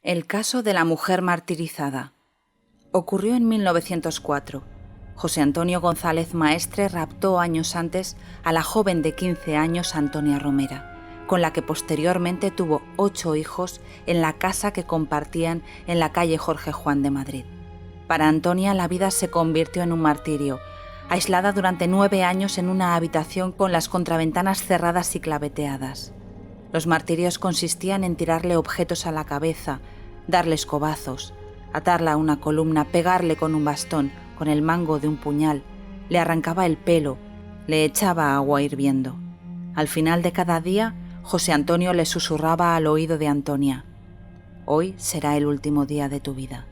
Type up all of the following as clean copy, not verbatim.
El caso de la mujer martirizada. Ocurrió en 1904. José Antonio González Maestre raptó años antes a la joven de 15 años Antonia Romera, con la que posteriormente tuvo 8 hijos en la casa que compartían en la calle Jorge Juan de Madrid. Para Antonia la vida se convirtió en un martirio, aislada durante 9 años en una habitación con las contraventanas cerradas y claveteadas. Los martirios consistían en tirarle objetos a la cabeza, darle escobazos, atarla a una columna, pegarle con un bastón, con el mango de un puñal, le arrancaba el pelo, le echaba agua hirviendo. Al final de cada día, José Antonio le susurraba al oído de Antonia: «Hoy será el último día de tu vida».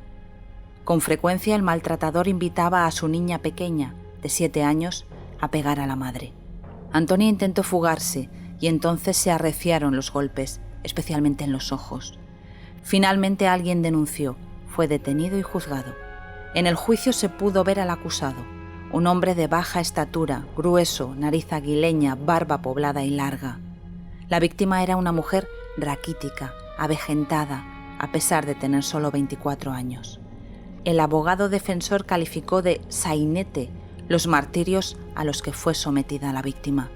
Con frecuencia el maltratador invitaba a su niña pequeña, de 7 años, a pegar a la madre. Antonia intentó fugarse y entonces se arreciaron los golpes, especialmente en los ojos. Finalmente alguien denunció, fue detenido y juzgado. En el juicio se pudo ver al acusado, un hombre de baja estatura, grueso, nariz aguileña, barba poblada y larga. La víctima era una mujer raquítica, avejentada, a pesar de tener solo 24 años. El abogado defensor calificó de sainete los martirios a los que fue sometida la víctima.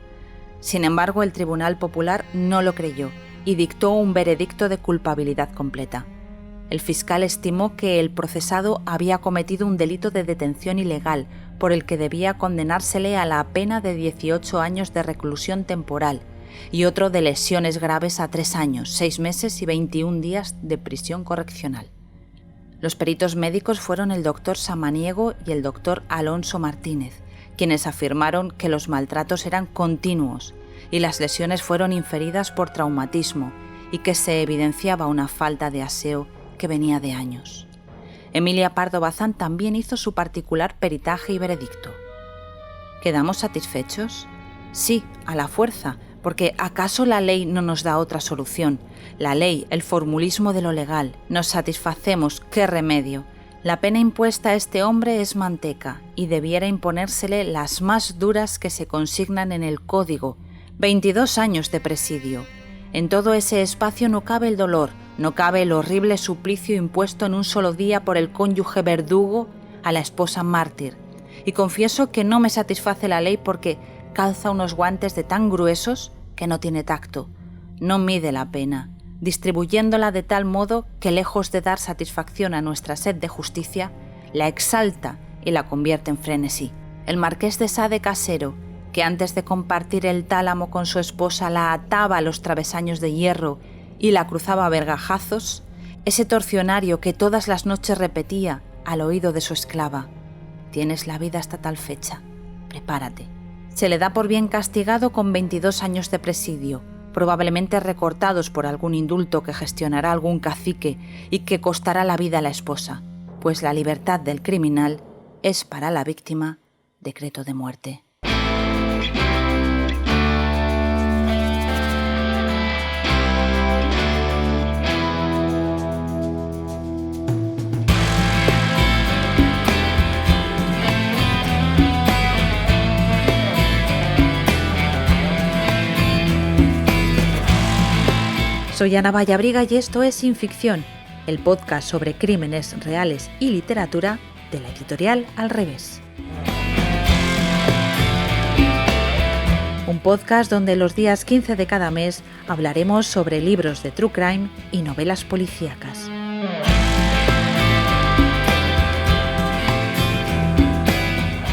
Sin embargo, el Tribunal Popular no lo creyó y dictó un veredicto de culpabilidad completa. El fiscal estimó que el procesado había cometido un delito de detención ilegal por el que debía condenársele a la pena de 18 años de reclusión temporal y otro de lesiones graves a 3 años, 6 meses y 21 días de prisión correccional. Los peritos médicos fueron el doctor Samaniego y el doctor Alonso Martínez, quienes afirmaron que los maltratos eran continuos y las lesiones fueron inferidas por traumatismo y que se evidenciaba una falta de aseo que venía de años. Emilia Pardo Bazán también hizo su particular peritaje y veredicto. ¿Quedamos satisfechos? Sí, a la fuerza, porque ¿acaso la ley no nos da otra solución? La ley, el formulismo de lo legal. Nos satisfacemos, ¿qué remedio? La pena impuesta a este hombre es manteca y debiera imponérsele las más duras que se consignan en el Código, 22 años de presidio. En todo ese espacio no cabe el dolor, no cabe el horrible suplicio impuesto en un solo día por el cónyuge verdugo a la esposa mártir. Y confieso que no me satisface la ley porque calza unos guantes de tan gruesos que no tiene tacto. No mide la pena, distribuyéndola de tal modo que lejos de dar satisfacción a nuestra sed de justicia, la exalta y la convierte en frenesí. El marqués de Sá de Casero, que antes de compartir el tálamo con su esposa la ataba a los travesaños de hierro y la cruzaba a vergajazos, ese torcionario que todas las noches repetía al oído de su esclava: «Tienes la vida hasta tal fecha, prepárate». Se le da por bien castigado con 22 años de presidio, probablemente recortados por algún indulto que gestionará algún cacique y que costará la vida a la esposa, pues la libertad del criminal es para la víctima decreto de muerte. Soy Ana Vallabriga y esto es Sin Ficción, el podcast sobre crímenes reales y literatura de la editorial Al Revés. Un podcast donde los días 15 de cada mes hablaremos sobre libros de true crime y novelas policíacas.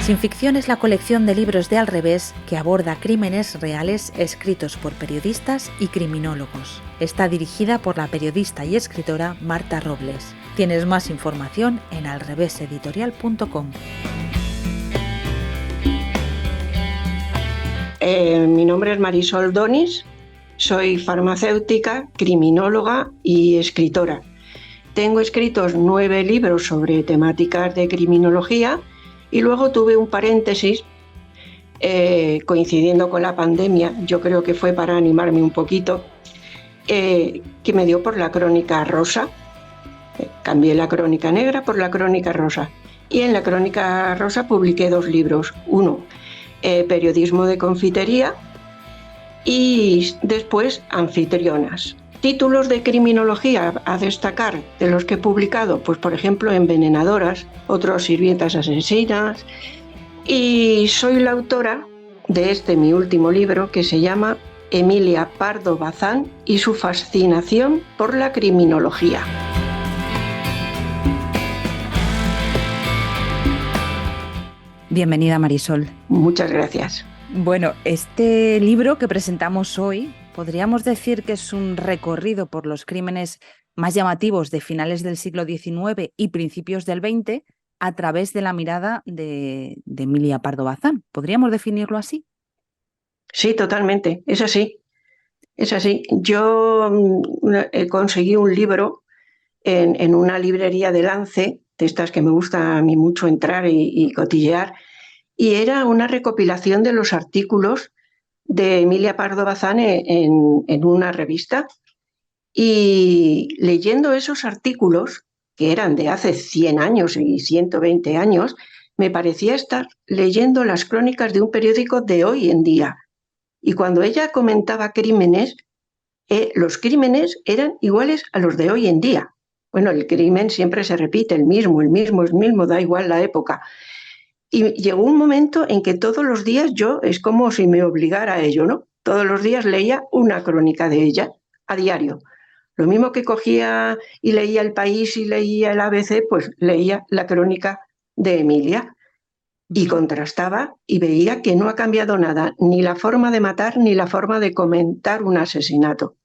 Sin Ficción es la colección de libros de Al Revés que aborda crímenes reales escritos por periodistas y criminólogos. Está dirigida por la periodista y escritora Marta Robles. Tienes más información en alreveseditorial.com. Mi nombre es Marisol Donis, soy farmacéutica, criminóloga y escritora. Tengo escritos 9 libros sobre temáticas de criminología y luego tuve un paréntesis coincidiendo con la pandemia, yo creo que fue para animarme un poquito, que me dio por la crónica rosa. Cambié la crónica negra por la crónica rosa y en la crónica rosa publiqué 2 libros. Uno, periodismo de confitería, y después Anfitrionas. títulos de criminología a destacar de los que he publicado, pues por ejemplo Envenenadoras, otros Sirvientas asesinas, y soy la autora de mi último libro, que se llama Emilia Pardo Bazán y su fascinación por la criminología. Bienvenida, Marisol. Muchas gracias. Bueno, este libro que presentamos hoy, podríamos decir que es un recorrido por los crímenes más llamativos de finales del siglo XIX y principios del XX a través de la mirada de Emilia Pardo Bazán. ¿Podríamos definirlo así? Sí, totalmente, es así. Es así. Yo conseguí un libro en una librería de Lance, de estas que me gusta a mí mucho entrar y cotillear, y era una recopilación de los artículos de Emilia Pardo Bazán en una revista. Y leyendo esos artículos, que eran de hace 100 años y 120 años, me parecía estar leyendo las crónicas de un periódico de hoy en día. Y cuando ella comentaba crímenes, los crímenes eran iguales a los de hoy en día. Bueno, el crimen siempre se repite, el mismo, da igual la época. Y llegó un momento en que todos los días yo, es como si me obligara a ello, ¿no? Todos los días leía una crónica de ella a diario. Lo mismo que cogía y leía El País y leía el ABC, pues leía la crónica de Emilia y contrastaba y veía que no ha cambiado nada, ni la forma de matar ni la forma de comentar un asesinato.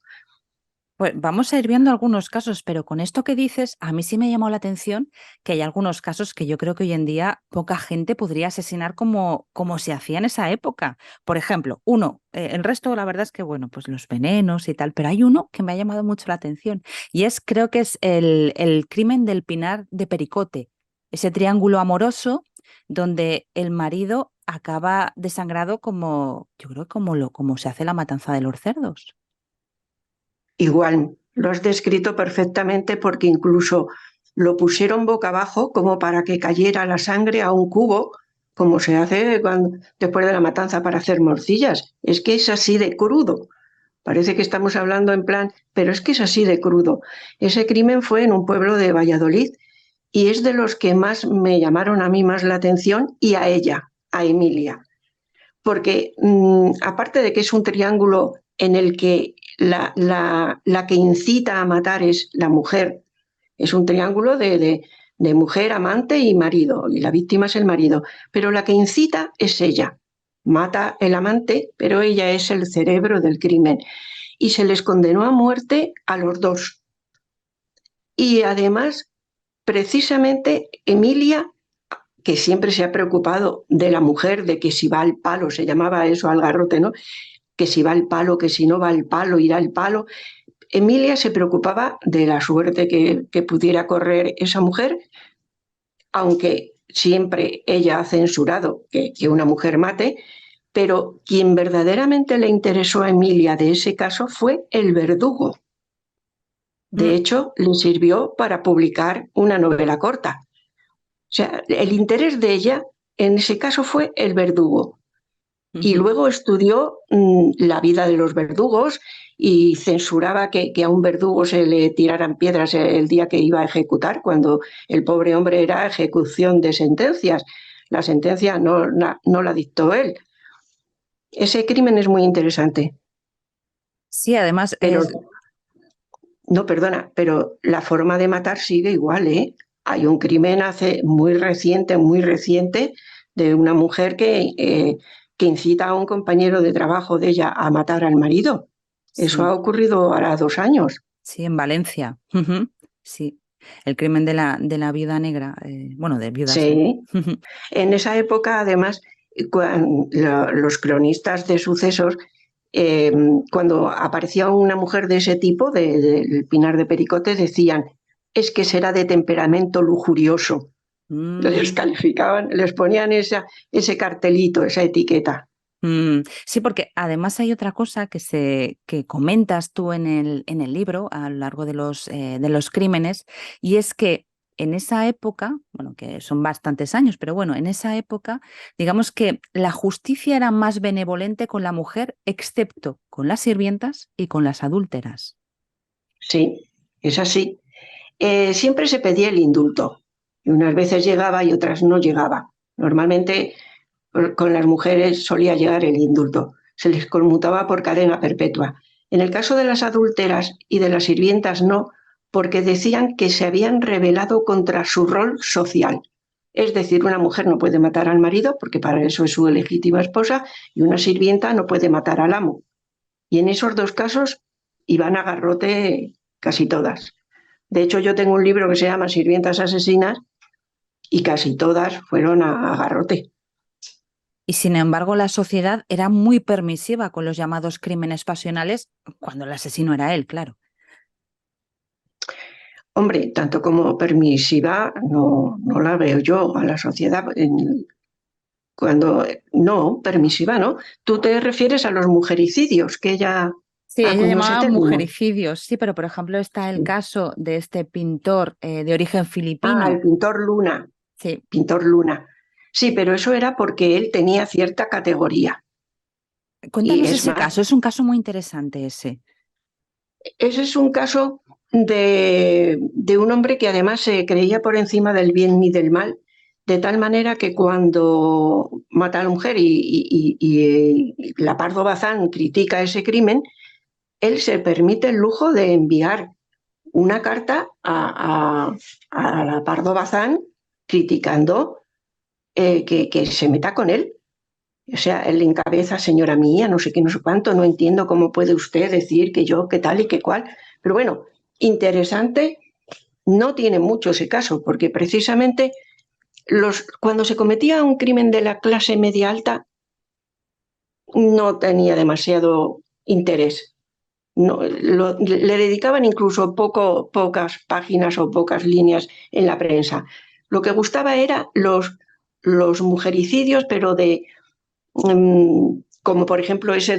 Pues vamos a ir viendo algunos casos, pero con esto que dices, a mí sí me llamó la atención que hay algunos casos que yo creo que hoy en día poca gente podría asesinar como se hacía en esa época. Por ejemplo, el resto la verdad es que, bueno, pues los venenos y tal, pero hay uno que me ha llamado mucho la atención y creo que es el crimen del Pinar de Pericote, ese triángulo amoroso donde el marido acaba desangrado yo creo como se hace la matanza de los cerdos. Igual, lo has descrito perfectamente porque incluso lo pusieron boca abajo como para que cayera la sangre a un cubo, como se hace después de la matanza para hacer morcillas. Es que es así de crudo. Parece que estamos hablando en plan, pero es que es así de crudo. Ese crimen fue en un pueblo de Valladolid y es de los que más me llamaron a mí más la atención y a ella, a Emilia. Porque aparte de que es un triángulo en el que la que incita a matar es la mujer, es un triángulo de mujer, amante y marido, y la víctima es el marido, pero la que incita es ella. Mata el amante, pero ella es el cerebro del crimen. Y se les condenó a muerte a los dos. Y además, precisamente, Emilia, que siempre se ha preocupado de la mujer, de que si va al palo, se llamaba eso al garrote, ¿no? Que si va al palo, que si no va al palo, irá al palo. Emilia se preocupaba de la suerte que pudiera correr esa mujer, aunque siempre ella ha censurado que una mujer mate, pero quien verdaderamente le interesó a Emilia de ese caso fue el verdugo. De hecho, le sirvió para publicar una novela corta. O sea, el interés de ella en ese caso fue el verdugo. Y luego estudió la vida de los verdugos y censuraba que a un verdugo se le tiraran piedras el día que iba a ejecutar, cuando el pobre hombre era ejecución de sentencias. La sentencia no la dictó él. Ese crimen es muy interesante. Sí, además Pero, no, perdona, pero la forma de matar sigue igual, ¿eh? Hay un crimen muy reciente, de una mujer que incita a un compañero de trabajo de ella a matar al marido. Eso sí. ha ocurrido ahora 2 años. Sí, en Valencia. Sí, el crimen de la viuda negra, bueno, de viudas. Sí. En esa época, además, los cronistas de sucesos, eh, cuando aparecía una mujer de ese tipo, del Pinar de Pericote, decían, es que será de temperamento lujurioso. Les calificaban, les ponían ese cartelito, esa etiqueta. Sí, porque además hay otra cosa que comentas tú en el libro a lo largo de los crímenes, y es que en esa época, bueno, que son bastantes años, pero bueno, en esa época, digamos que la justicia era más benevolente con la mujer, excepto con las sirvientas y con las adúlteras. sí, es así. Siempre se pedía el indulto. Y unas veces llegaba y otras no llegaba. Normalmente con las mujeres solía llegar el indulto. Se les conmutaba por cadena perpetua. En el caso de las adúlteras y de las sirvientas no, porque decían que se habían rebelado contra su rol social. Es decir, una mujer no puede matar al marido porque para eso es su legítima esposa y una sirvienta no puede matar al amo. Y en esos dos casos iban a garrote casi todas. De hecho, yo tengo un libro que se llama Sirvientas asesinas y casi todas fueron a garrote. Y sin embargo, la sociedad era muy permisiva con los llamados crímenes pasionales, cuando el asesino era él, claro. Hombre, tanto como permisiva no la veo yo a la sociedad. Cuando no, permisiva, ¿no? Tú te refieres a los mujericidios que ella Sí, ella acuñó ese llamaba término. mujericidios, sí, pero por ejemplo está el caso de este pintor de origen Ah, el filipino. pintor Luna, Sí, pintor Luna. Sí, pero eso era porque él tenía cierta categoría. Y cuéntanos es ese más, caso, es un caso muy interesante ese. ese es un caso de un hombre que además se creía por encima del bien y del mal, de tal manera que cuando mata a la mujer y la Pardo Bazán critica ese crimen, él se permite el lujo de enviar una carta a la Pardo Bazán criticando que se meta con él. O sea, él encabeza, señora mía, no sé qué, no sé cuánto, no entiendo cómo puede usted decir que yo, qué tal y qué cual. Pero bueno, interesante, no tiene mucho ese caso, porque precisamente cuando se cometía un crimen de la clase media alta, no tenía demasiado interés. No, le dedicaban incluso pocas páginas o pocas líneas en la prensa. Lo que gustaba era los mujericidios, pero como por ejemplo ese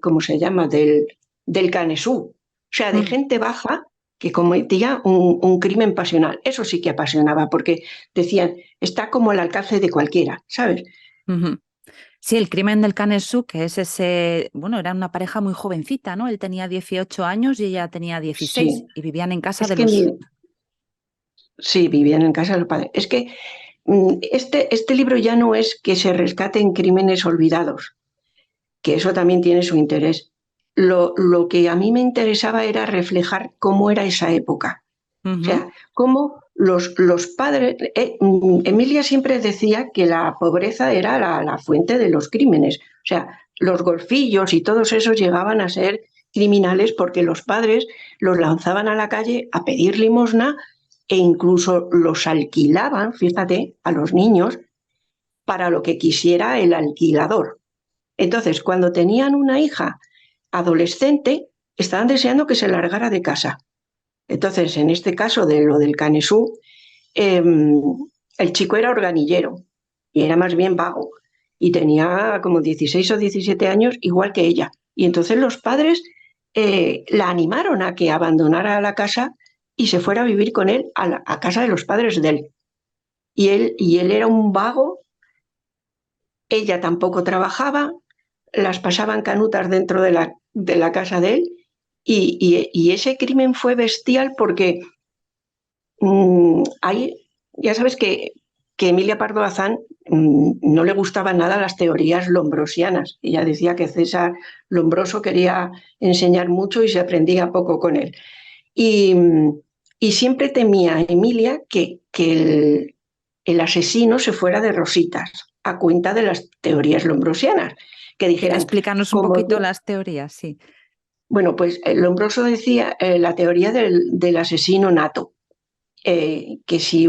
¿cómo se llama? Del Canesú. O sea, de Mm, gente baja que cometía un crimen pasional. Eso sí que apasionaba, porque decían, está como al alcance de cualquiera, ¿sabes? ujú. Sí, el crimen del Canesú, que es ese, bueno, era una pareja muy jovencita, ¿no? Él tenía 18 años y ella tenía 16 Sí, y vivían en casa es de que los... sí, vivían en casa de los padres. Es que este libro ya no es que se rescaten crímenes olvidados, que eso también tiene su interés. Lo que a mí me interesaba era reflejar cómo era esa época. O Ujú, sea, cómo los padres... Emilia siempre decía que la pobreza era la fuente de los crímenes. O sea, los golfillos y todos esos llegaban a ser criminales porque los padres los lanzaban a la calle a pedir limosna e incluso los alquilaban, fíjate, a los niños para lo que quisiera el alquilador. Entonces, cuando tenían una hija adolescente, estaban deseando que se largara de casa. Entonces, en este caso de lo del Canesú, eh, el chico era organillero y era más bien vago y tenía como 16 o 17 años igual que ella. Y entonces los padres la animaron a que abandonara la casa y se fuera a vivir con él a casa de los padres de él. Y él era un vago, ella tampoco trabajaba, las pasaban canutas dentro de la casa de él y ese crimen fue bestial porque ya sabes que Emilia Pardo Bazán no le gustaban nada las teorías lombrosianas. Ella decía que César Lombroso quería enseñar mucho y se aprendía poco con él. Y, y siempre temía Emilia que el asesino se fuera de rositas a cuenta de las teorías lombrosianas, que sí, dijeran, explícanos un como poquito tú, las teorías, sí. bueno, pues Lombroso decía la teoría del asesino nato, que si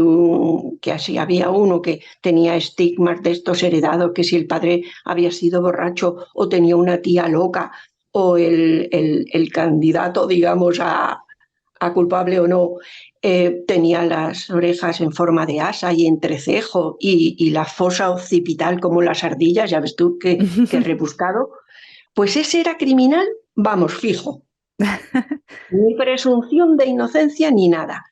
había uno que tenía estigmas de estos heredados, que si el padre había sido borracho o tenía una tía loca o el candidato, digamos, a culpable o no, tenía las orejas en forma de asa y entrecejo y la fosa occipital como las ardillas, ya ves tú que rebuscado, pues ese era criminal, vamos, fijo, ni presunción de inocencia ni nada.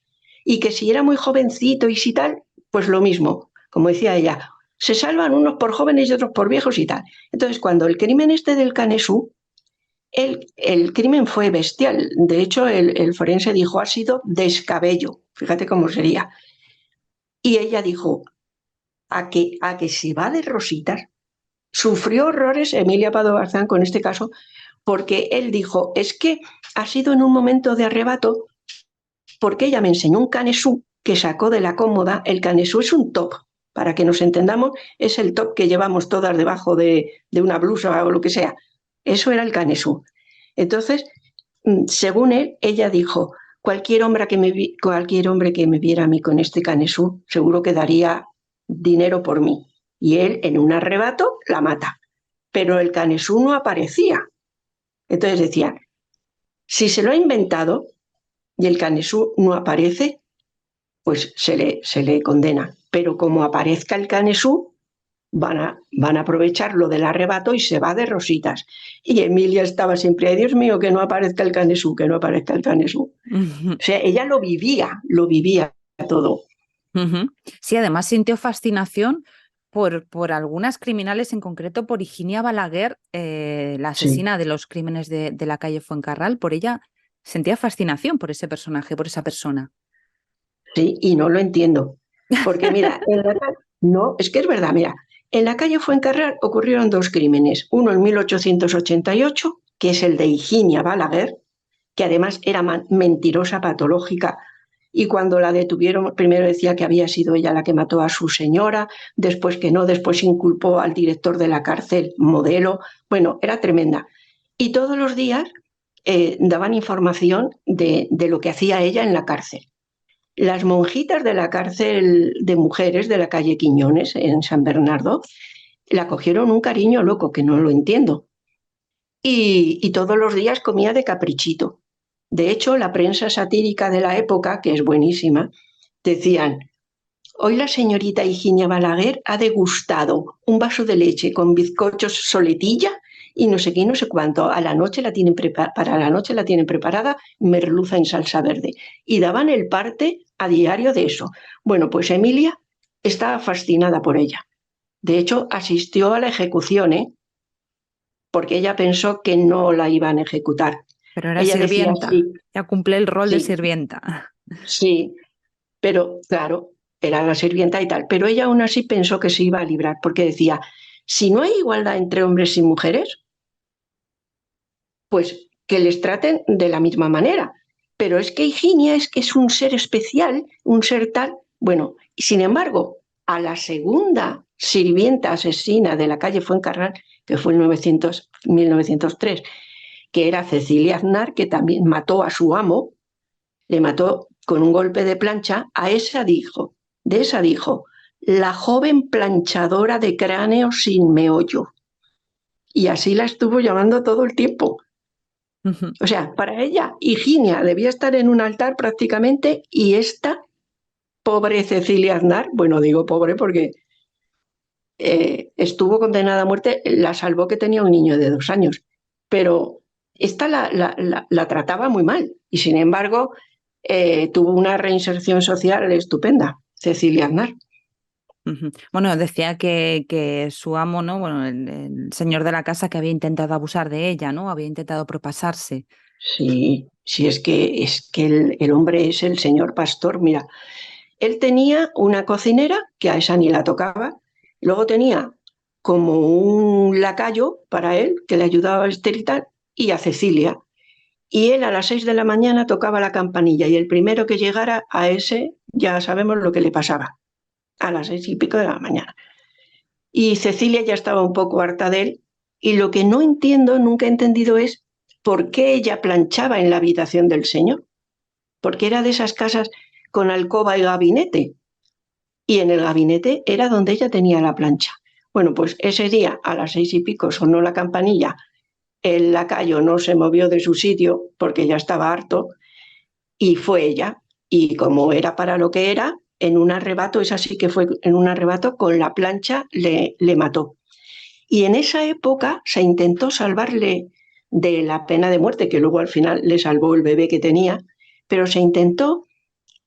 Y que si era muy jovencito y si tal, pues lo mismo, como decía ella, se salvan unos por jóvenes y otros por viejos y tal. Entonces, cuando el crimen este del Canesú, El crimen fue bestial. De hecho, el forense dijo, ha sido descabello. Fíjate cómo sería. Y ella dijo, a que si va de rositas. Sufrió horrores Emilia Pardo Bazán con este caso, porque él dijo, es que ha sido en un momento de arrebato, porque ella me enseñó un canesú que sacó de la cómoda. El canesú es un top, para que nos entendamos, es el top que llevamos todas debajo de una blusa o lo que sea. Eso era el canesú. Entonces, según él, ella dijo, cualquier hombre que me viera a mí con este canesú, seguro que daría dinero por mí. Y él, en un arrebato, la mata. Pero el canesú no aparecía. Entonces decía, si se lo ha inventado y el canesú no aparece, pues se le condena. Pero como aparezca el canesú, van a aprovechar lo del arrebato y se va de rositas. Y Emilia estaba siempre, ay Dios mío, que no aparezca el canesú, que no aparezca el canesú. O sea, ella lo vivía todo. Sí, además sintió fascinación por algunas criminales, en concreto por Higinia Balaguer, la Sí, asesina de los crímenes de la calle Fuencarral. Por ella sentía fascinación por ese personaje, por esa persona. sí, y no lo entiendo. Porque mira, no, es que es verdad, mira, en la calle Fuencarral ocurrieron dos crímenes. Uno en 1888, que es el de Higinia Balaguer, que además era mentirosa patológica. Y cuando la detuvieron, primero decía que había sido ella la que mató a su señora, después que no, después inculpó al director de la cárcel, Modelo. Bueno, era tremenda. Y todos los días daban información de lo que hacía ella en la cárcel. Las monjitas de la cárcel de mujeres de la calle Quiñones, en San Bernardo, la cogieron un cariño loco, que no lo entiendo. Y todos los días comía de caprichito. De hecho, la prensa satírica de la época, que es buenísima, decían, hoy la señorita Higinia Balaguer ha degustado un vaso de leche con bizcochos soletilla y no sé qué, no sé cuánto. A la noche para la noche la tienen preparada merluza en salsa verde. Y daban el parte a diario de eso. Bueno, pues Emilia estaba fascinada por ella. De hecho, asistió a la ejecución, porque ella pensó que no la iban a ejecutar. Pero era Ella decía, sirvienta, sí, ya cumple el rol de sí, sirvienta. sí, pero claro, era la sirvienta y tal. Pero ella aún así pensó que se iba a librar, porque decía, si no hay igualdad entre hombres y mujeres, pues que les traten de la misma manera. Pero es que Higinia es que es un ser especial, un ser tal. Bueno, y sin embargo, a la segunda sirvienta asesina de la calle Fuencarral, que fue en 1903, que era Cecilia Aznar, que también mató a su amo, le mató con un golpe de plancha, de esa dijo, la joven planchadora de cráneo sin meollo. Y así la estuvo llamando todo el tiempo. O sea, para ella, Higinia debía estar en un altar prácticamente y esta pobre Cecilia Aznar, bueno, digo pobre porque estuvo condenada a muerte, la salvó que tenía un niño de 2 años, pero esta la trataba muy mal y sin embargo tuvo una reinserción social estupenda, Cecilia Aznar. Bueno, decía que su amo, ¿no? Bueno, el señor de la casa, que había intentado abusar de ella, ¿no? Había intentado propasarse. Sí, sí, es que el hombre es el señor pastor. Mira, él tenía una cocinera, que a esa ni la tocaba, luego tenía como un lacayo para él, que le ayudaba a esteritar, y a Cecilia. Y él a las 6 de la mañana tocaba la campanilla y el primero que llegara a ese ya sabemos lo que le pasaba, a las 6 y pico de la mañana. Y Cecilia ya estaba un poco harta de él y lo que no entiendo, nunca he entendido es por qué ella planchaba en la habitación del señor, porque era de esas casas con alcoba y gabinete y en el gabinete era donde ella tenía la plancha. Bueno, pues ese día a las 6 y pico sonó la campanilla, el lacayo no se movió de su sitio porque ya estaba harto y fue ella. Y como era para lo que era, en un arrebato, esa sí que fue en un arrebato, con la plancha le mató. Y en esa época se intentó salvarle de la pena de muerte, que luego al final le salvó el bebé que tenía, pero se intentó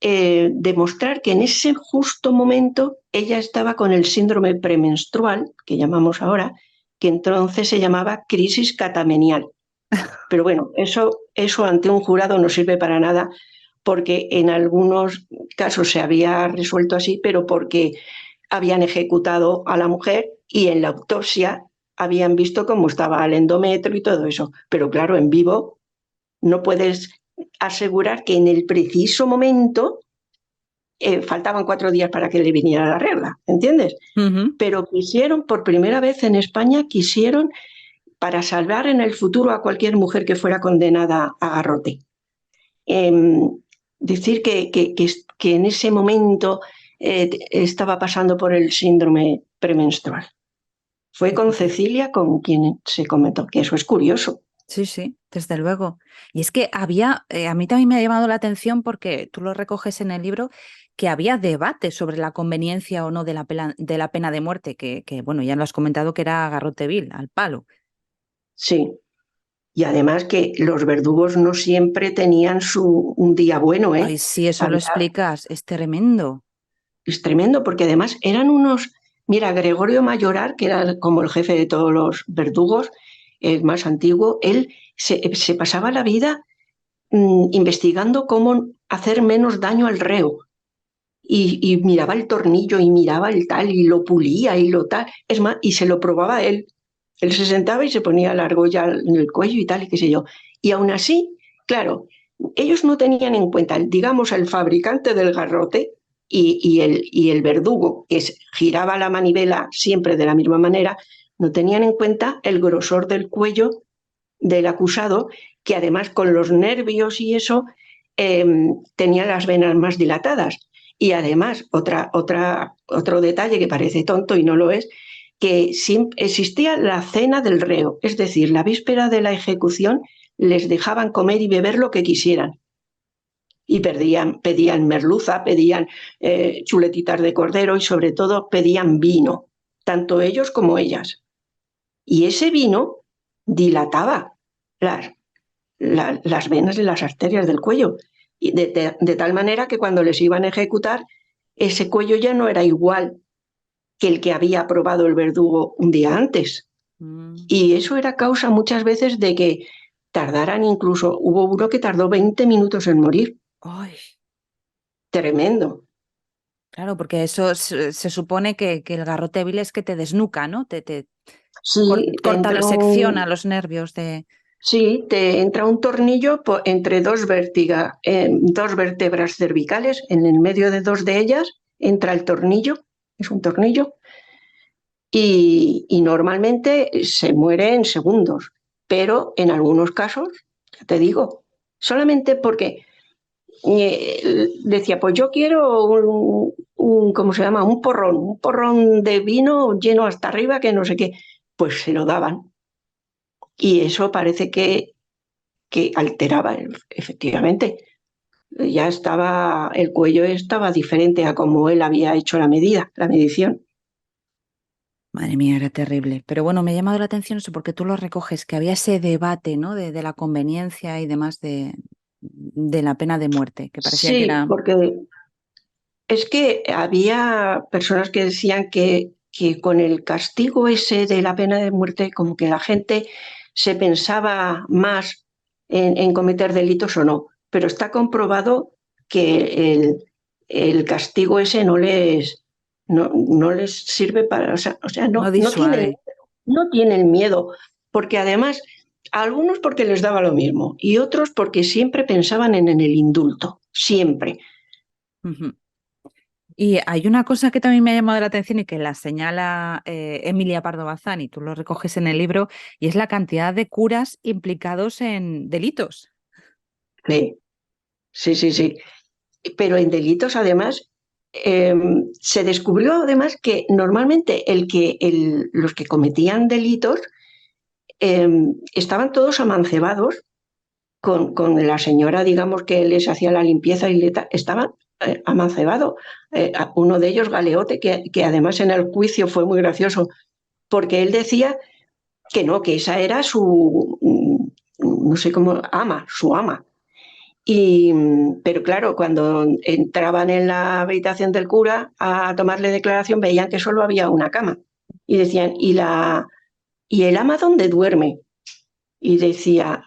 demostrar que en ese justo momento ella estaba con el síndrome premenstrual, que llamamos ahora, que entonces se llamaba crisis catamenial. Pero bueno, eso ante un jurado no sirve para nada, porque en algunos casos se había resuelto así, pero porque habían ejecutado a la mujer y en la autopsia habían visto cómo estaba el endometrio y todo eso. Pero claro, en vivo no puedes asegurar que en el preciso momento faltaban 4 días para que le viniera la regla, ¿entiendes? Pero quisieron, por primera vez en España, quisieron para salvar en el futuro a cualquier mujer que fuera condenada a garrote. Decir que en ese momento estaba pasando por el síndrome premenstrual. Fue con Cecilia con quien se comentó, que eso es curioso. Sí, sí, desde luego. Y es que había, a mí también me ha llamado la atención porque tú lo recoges en el libro, que había debate sobre la conveniencia o no de la pena de muerte, que, bueno, ya lo has comentado que era garrote vil, al palo. Sí, y además que los verdugos no siempre tenían un día bueno, ¿eh? Ay, sí, eso lo Había, explicas, es tremendo. es tremendo, porque además eran unos... Mira, Gregorio Mayoral, que era como el jefe de todos los verdugos, el más antiguo, él se pasaba la vida investigando cómo hacer menos daño al reo. Y miraba el tornillo y miraba el tal y lo pulía y lo tal. Es más, y se lo probaba él. Él se sentaba y se ponía la argolla en el cuello y tal y qué sé yo. Y aún así, claro, ellos no tenían en cuenta, digamos, el fabricante del garrote y el verdugo, que giraba la manivela siempre de la misma manera, no tenían en cuenta el grosor del cuello del acusado, que además con los nervios y eso eh, tenía las venas más dilatadas. Y además, otro detalle que parece tonto y no lo es, que existía la cena del reo, es decir, la víspera de la ejecución les dejaban comer y beber lo que quisieran. Y pedían merluza, pedían chuletitas de cordero y sobre todo pedían vino, tanto ellos como ellas. Y ese vino dilataba las, las venas y las arterias del cuello, y de tal manera que cuando les iban a ejecutar, ese cuello ya no era igual que el que había probado el verdugo un día antes. Y eso era causa muchas veces de que tardaran, incluso hubo uno que tardó 20 minutos en morir. Ay, Tremendo. claro, porque eso se supone que el garrote vil es que te desnuca, ¿no? Te Sí, te corta, entra secciona los nervios de... sí, te entra un tornillo entre dos vértebras cervicales, en el medio de dos de ellas entra el tornillo, es un tornillo, y normalmente se muere en segundos, pero en algunos casos, ya te digo, solamente porque decía, pues yo quiero ¿cómo se llama? Un porrón de vino lleno hasta arriba que no sé qué, pues se lo daban. Y eso parece que alteraba, efectivamente. Ya estaba, el cuello estaba diferente a como él había hecho la medida, la medición. Madre mía, era terrible. Pero bueno, me ha llamado la atención eso porque tú lo recoges, que había ese debate, ¿no? De la conveniencia y demás de la pena de muerte, que parecía que Sí, era... porque es que había personas que decían que con el castigo ese de la pena de muerte, como que la gente se pensaba más en cometer delitos o no. Pero está comprobado que el castigo ese no les sirve para, o sea, No tienen, disuade. no tienen miedo, porque además, algunos porque les daba lo mismo y otros porque siempre pensaban en el indulto, siempre. Ujú. Y hay una cosa que también me ha llamado la atención y que la señala Emilia Pardo Bazán, y tú lo recoges en el libro, y es la cantidad de curas implicados en delitos. Sí, sí, sí, sí. Pero en delitos, además, eh, se descubrió además que normalmente los que cometían delitos eh, estaban todos amancebados con la señora, digamos, que les hacía la limpieza y estaban amancebados. Uno de ellos, Galeote, que además en el juicio fue muy gracioso, porque él decía que no, que esa era no sé cómo, su ama. Pero claro, cuando entraban en la habitación del cura a tomarle declaración, veían que solo había una cama. Y decían, ¿y el ama dónde duerme? Y decía,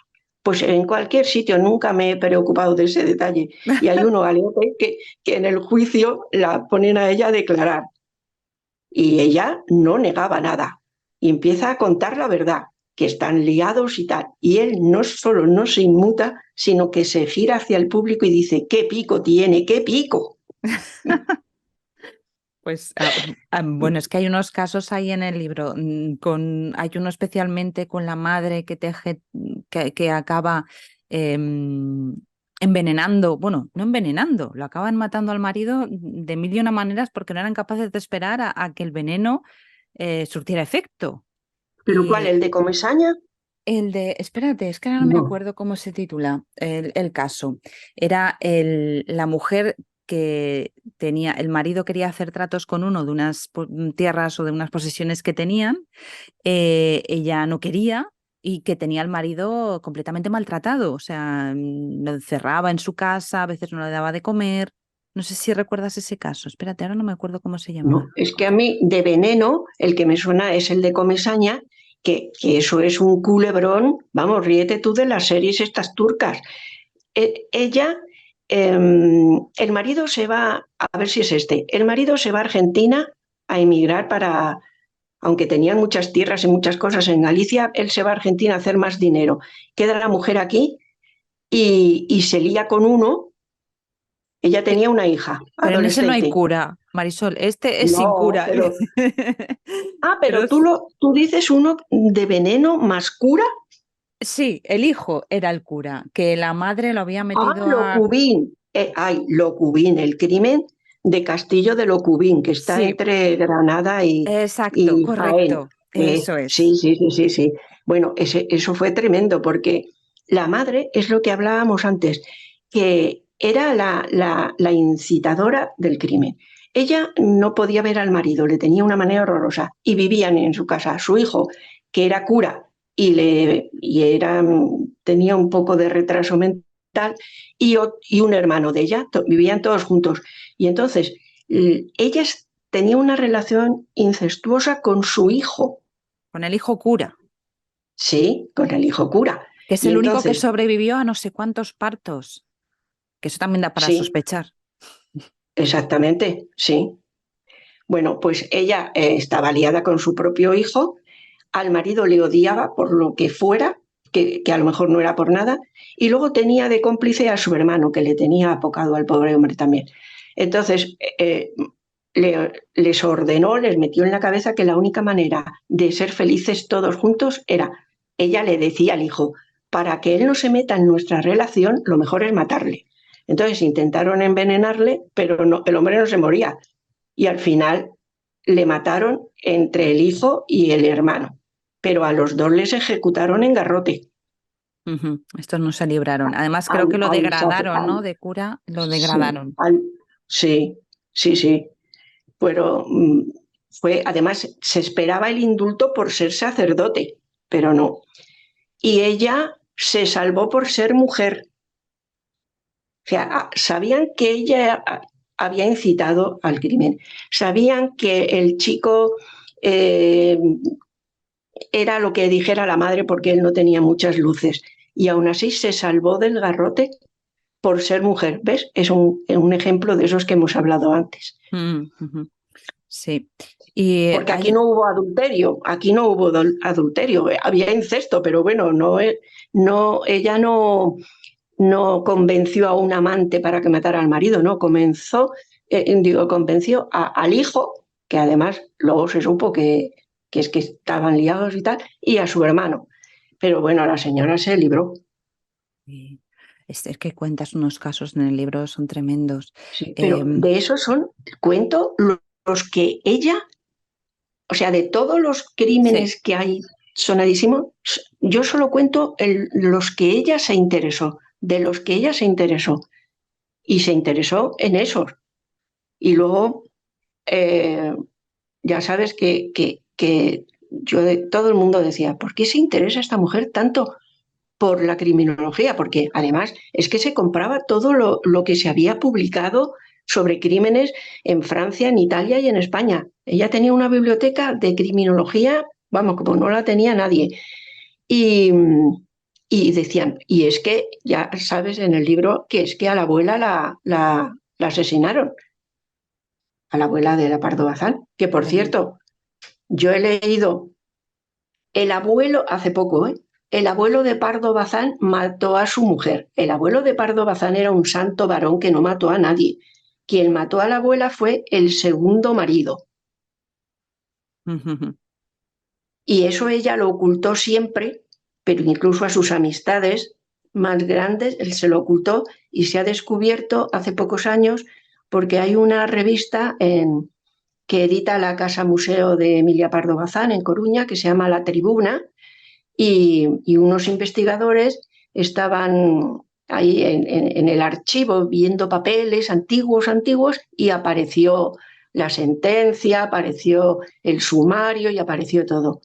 Pues en cualquier sitio, nunca me he preocupado de ese detalle. Y hay uno galeote que en el juicio la ponen a ella a declarar y ella no negaba nada y empieza a contar la verdad, que están liados y tal. Y él no solo no se inmuta, sino que se gira hacia el público y dice, ¿qué pico tiene? ¿Qué pico? Pues bueno, es que hay unos casos ahí en el libro, hay uno especialmente con la madre que acaba envenenando, bueno, no envenenando, lo acaban matando al marido de mil y una maneras porque no eran capaces de esperar a que el veneno surtiera efecto. ¿Pero cuál? Y ¿El de Comesaña? espérate, es que ahora no me No. acuerdo cómo se titula el caso. Era la mujer que tenía, el marido quería hacer tratos con uno de unas tierras o de unas posesiones que tenían, ella no quería y que tenía al marido completamente maltratado, o sea, lo encerraba en su casa, a veces no le daba de comer. No sé si recuerdas ese caso, espérate, ahora no me acuerdo cómo se llamaba. No, es que a mí de veneno el que me suena es el de Comesaña, que eso es un culebrón, vamos, ríete tú de las series estas turcas. Ella, el marido se va, a ver si es este, el marido se va a Argentina a emigrar para, aunque tenían muchas tierras y muchas cosas en Galicia, él se va a Argentina a hacer más dinero. Queda la mujer aquí y se lía con uno. Ella tenía una hija Pero en ese no hay adolescente. cura, Marisol, este es sin No, cura. pero Pero pero tú dices uno de veneno más cura. sí, el hijo era el cura, que la madre lo había Ah, metido a... Locubín. Locubín, el crimen de Castillo de Locubín, que está Sí, entre Granada exacto, y Jaén. correcto, eso Sí, es. sí, sí, sí, sí. Bueno, eso fue tremendo porque la madre es lo que hablábamos antes, que era la incitadora del crimen. Ella no podía ver al marido, le tenía una manera horrorosa y vivían en su casa. Su hijo, que era cura tenía un poco de retraso mental, y un hermano de ella, vivían todos juntos. Y entonces ella tenía una relación incestuosa con su hijo, Con el hijo cura, sí, con el hijo cura. que es Y el único que entonces, sobrevivió a no sé cuántos partos, que eso también da para sí, sospechar. exactamente, sí. Bueno, pues ella estaba liada con su propio hijo, al marido le odiaba por lo que fuera, que a lo mejor no era por nada, y luego tenía de cómplice a su hermano, que le tenía apocado al pobre hombre también. Entonces, les ordenó, les metió en la cabeza que la única manera de ser felices todos juntos era, ella le decía al hijo, para que él no se meta en nuestra relación, lo mejor es matarle. Entonces intentaron envenenarle, pero no, el hombre no se moría. Y al final le mataron entre el hijo y el hermano. Pero a los dos les ejecutaron en garrote. Estos no se libraron. Además, creo Al, que lo al, degradaron, ¿no? al, De cura, lo sí, degradaron. sí, sí, sí. Pero además, se esperaba el indulto por ser sacerdote, pero no. Y ella se salvó por ser mujer. O sea, sabían que ella había incitado al crimen. Sabían que el chico eh, era lo que dijera la madre porque él no tenía muchas luces. Y aún así se salvó del garrote por ser mujer. ¿Ves? Es un ejemplo de esos que hemos hablado antes. Sí. Y Porque aquí no hubo adulterio, aquí no hubo adulterio, había incesto, pero bueno, ella no convenció a un amante para que matara al marido, no, convenció al hijo, que además luego se supo que es que estaban liados y tal, y a su hermano. Pero bueno, la señora se libró. es que cuentas unos casos en el libro, son tremendos. Sí, pero de esos cuento los que ella, o sea, de todos los Sí. crímenes que hay sonadísimos, yo solo cuento los que ella se interesó, de los que ella se interesó, y se interesó en esos. Y luego, eh, ya sabes que todo el mundo decía, ¿por qué se interesa esta mujer tanto por la criminología? Porque además es que se compraba todo lo que se había publicado sobre crímenes en Francia, en Italia y en España. Ella tenía una biblioteca de criminología, vamos, como no la tenía nadie. Y, Y decían, y es que, ya sabes en el libro, que es que a la abuela la asesinaron, a la abuela de la Pardo Bazán, que por cierto, yo he leído, el abuelo, hace poco, el abuelo de Pardo Bazán mató a su mujer. El abuelo de Pardo Bazán era un santo varón que no mató a nadie. Quien mató a la abuela fue el segundo marido. Y eso ella lo ocultó siempre, pero incluso a sus amistades más grandes, él se lo ocultó y se ha descubierto hace pocos años porque hay una revista que edita la Casa Museo de Emilia Pardo Bazán en Coruña que se llama La Tribuna y unos investigadores estaban ahí en el archivo viendo papeles antiguos y apareció la sentencia, apareció el sumario y apareció todo.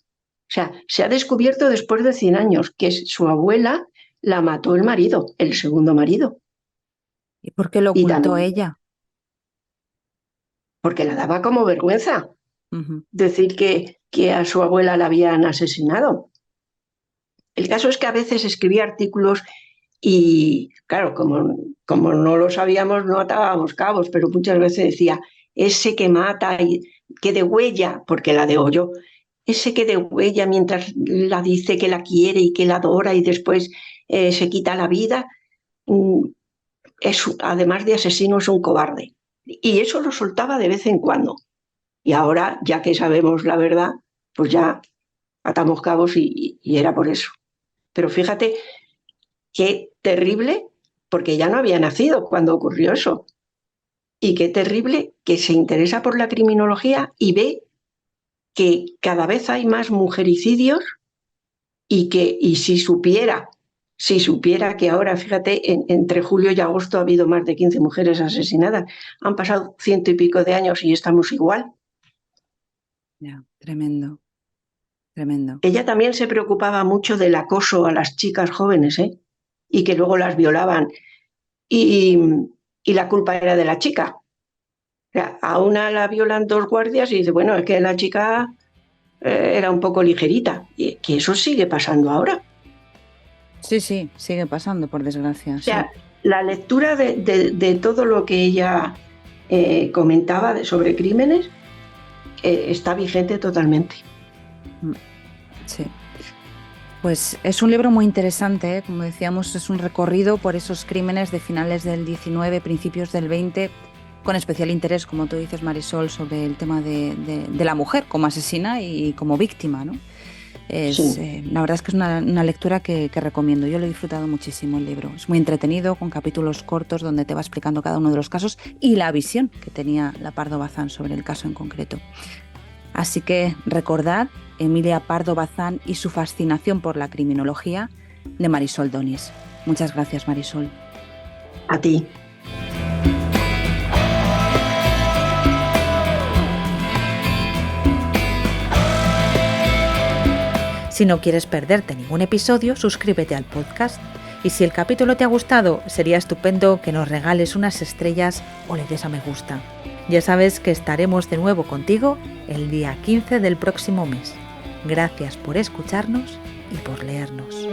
O sea, se ha descubierto después de 100 años que su abuela la mató el marido, el segundo marido. ¿Y por qué lo ocultó ella? Porque la daba como vergüenza decir que a su abuela la habían asesinado. El caso es que a veces escribía artículos y, claro, como no lo sabíamos, no atábamos cabos, pero muchas veces decía, ese que mata, que degüella, porque la degolló, ese que degüella mientras la dice que la quiere y que la adora y después se quita la vida, además de asesino, es un cobarde. Y eso lo soltaba de vez en cuando. Y ahora, ya que sabemos la verdad, pues ya atamos cabos y era por eso. Pero fíjate qué terrible, porque ya no había nacido cuando ocurrió eso. Y qué terrible que se interesa por la criminología y ve que cada vez hay más mujericidios y si supiera que ahora, fíjate, entre julio y agosto ha habido más de 15 mujeres asesinadas. Han pasado 100 y pico de años y estamos igual. Ya, tremendo. Tremendo. Ella también se preocupaba mucho del acoso a las chicas jóvenes, y que luego las violaban. Y la culpa era de la chica. O sea, a una la violan 2 guardias y dice, bueno, es que la chica era un poco ligerita. Y que eso sigue pasando ahora. Sí, sigue pasando, por desgracia. O sea, la lectura de todo lo que ella comentaba sobre crímenes está vigente totalmente. Sí. Pues es un libro muy interesante, como decíamos, es un recorrido por esos crímenes de finales del 19, principios del 20, con especial interés, como tú dices, Marisol, sobre el tema de la mujer como asesina y como víctima, ¿no? La verdad es que es una lectura que recomiendo. Yo lo he disfrutado muchísimo el libro. Es muy entretenido, con capítulos cortos donde te va explicando cada uno de los casos y la visión que tenía la Pardo Bazán sobre el caso en concreto. Así que recordad Emilia Pardo Bazán y su fascinación por la criminología, de Marisol Donís. Muchas gracias, Marisol. A ti. Si no quieres perderte ningún episodio, suscríbete al podcast. Y si el capítulo te ha gustado, sería estupendo que nos regales unas estrellas o le des a me gusta. Ya sabes que estaremos de nuevo contigo el día 15 del próximo mes. Gracias por escucharnos y por leernos.